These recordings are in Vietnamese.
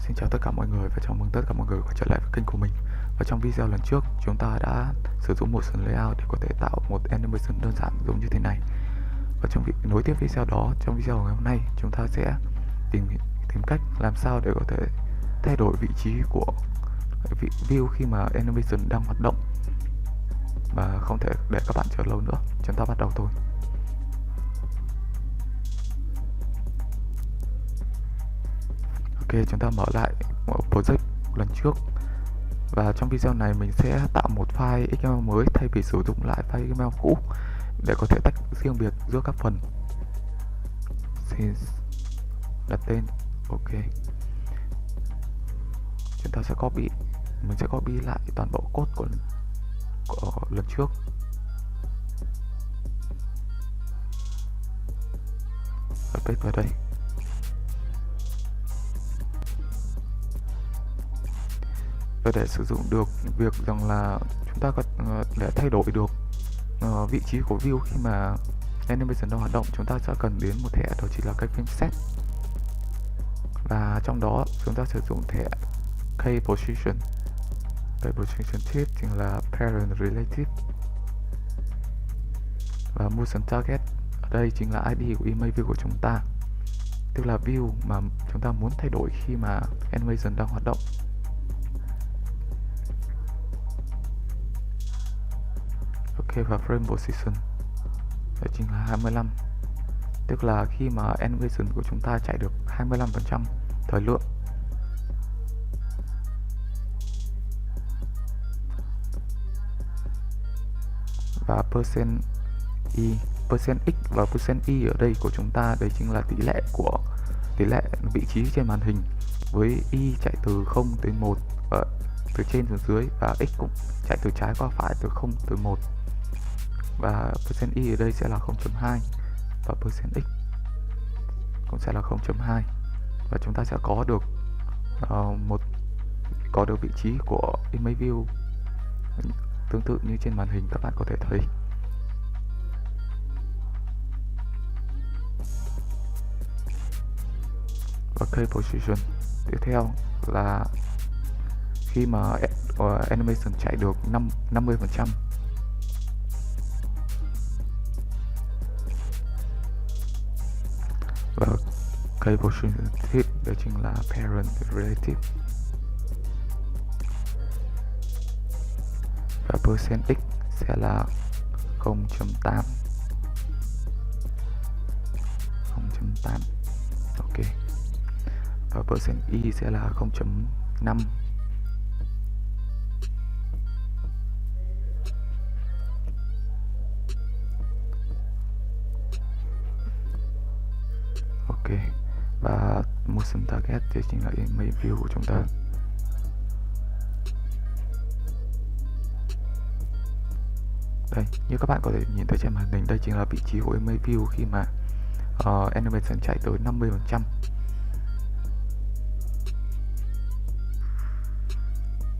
Xin chào tất cả mọi người và chào mừng tất cả mọi người quay trở lại với kênh của mình. Và trong video lần trước, chúng ta đã sử dụng motion layout để có thể tạo một animation đơn giản giống như thế này. Và trong nối tiếp video đó, trong video ngày hôm nay, chúng ta sẽ tìm cách làm sao để có thể thay đổi vị trí của view khi mà animation đang hoạt động và không thể để các bạn chờ lâu nữa. Chúng ta bắt đầu thôi. Ok, chúng ta mở lại project lần trước. Và trong video này mình sẽ tạo một file XML mới thay vì sử dụng lại file XML cũ để có thể tách riêng biệt giữa các phần. Thì đặt tên. Ok. Chúng ta sẽ mình sẽ copy lại toàn bộ code của lần trước. Và paste vào đây. Và để sử dụng được việc rằng là chúng ta có để thay đổi được vị trí của view khi mà animation đang hoạt động, chúng ta sẽ cần đến một thẻ, đó chính là cái phím set. Và trong đó chúng ta sử dụng thẻ kPosition. Kposition tip chính là parent relative. Và motion target ở đây chính là ID của image view của chúng ta, tức là view mà chúng ta muốn thay đổi khi mà animation đang hoạt động. Ok, và frame position đó chính là 25, tức là khi mà animation của chúng ta chạy được 25% thời lượng. Và percent x và percent y ở đây của chúng ta, đây chính là tỷ lệ vị trí trên màn hình, với y chạy từ 0 tới 1 và từ trên xuống dưới, và x cũng chạy từ trái qua phải từ 0 tới 1. Và percent y ở đây sẽ là 0.2 và percent x cũng sẽ là 0.2. Và chúng ta sẽ có được vị trí của image view tương tự như trên màn hình các bạn có thể thấy. Và kPosition tiếp theo là khi mà animation chạy được 50%. Và kPosition tip đó chính là parent relative. Và percent x sẽ là 0.8. Ok. Và percent y sẽ là 0.5. Ok. Và motion target thì chính là image view của chúng ta. Đây, như các bạn có thể nhìn thấy trên màn hình, đây chính là vị trí của image view khi mà animation chạy tới 50%.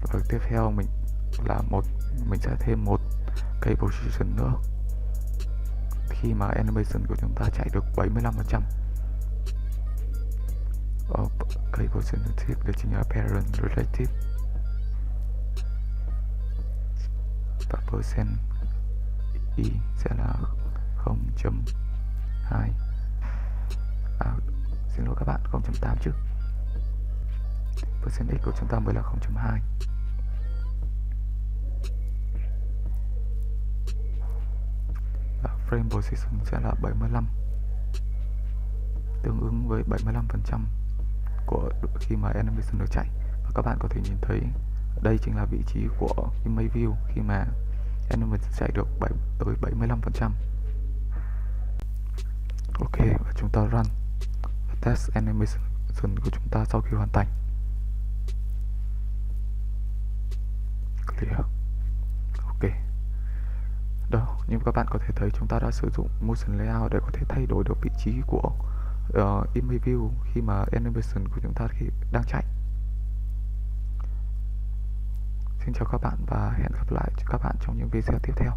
Và tiếp theo mình sẽ thêm một kPosition nữa khi mà animation của chúng ta chạy được 75%. Kposition tip đó chính là parent relative. Và percent y sẽ là 0.2. Xin lỗi các bạn, 0.8 chứ. Percent x của chúng ta mới là 0.2. Và frame position sẽ là 75, tương ứng với 75% của khi mà animation được chạy. Và các bạn có thể nhìn thấy đây chính là vị trí của image view khi mà animation chạy được tới 75%. Ok, và chúng ta run test animation của chúng ta sau khi hoàn thành. Clear. Ok. Đó, như các bạn có thể thấy, chúng ta đã sử dụng motion layout để có thể thay đổi được vị trí của image view khi mà animation của chúng ta đang chạy. Xin chào các bạn và hẹn gặp lại các bạn trong những video tiếp theo.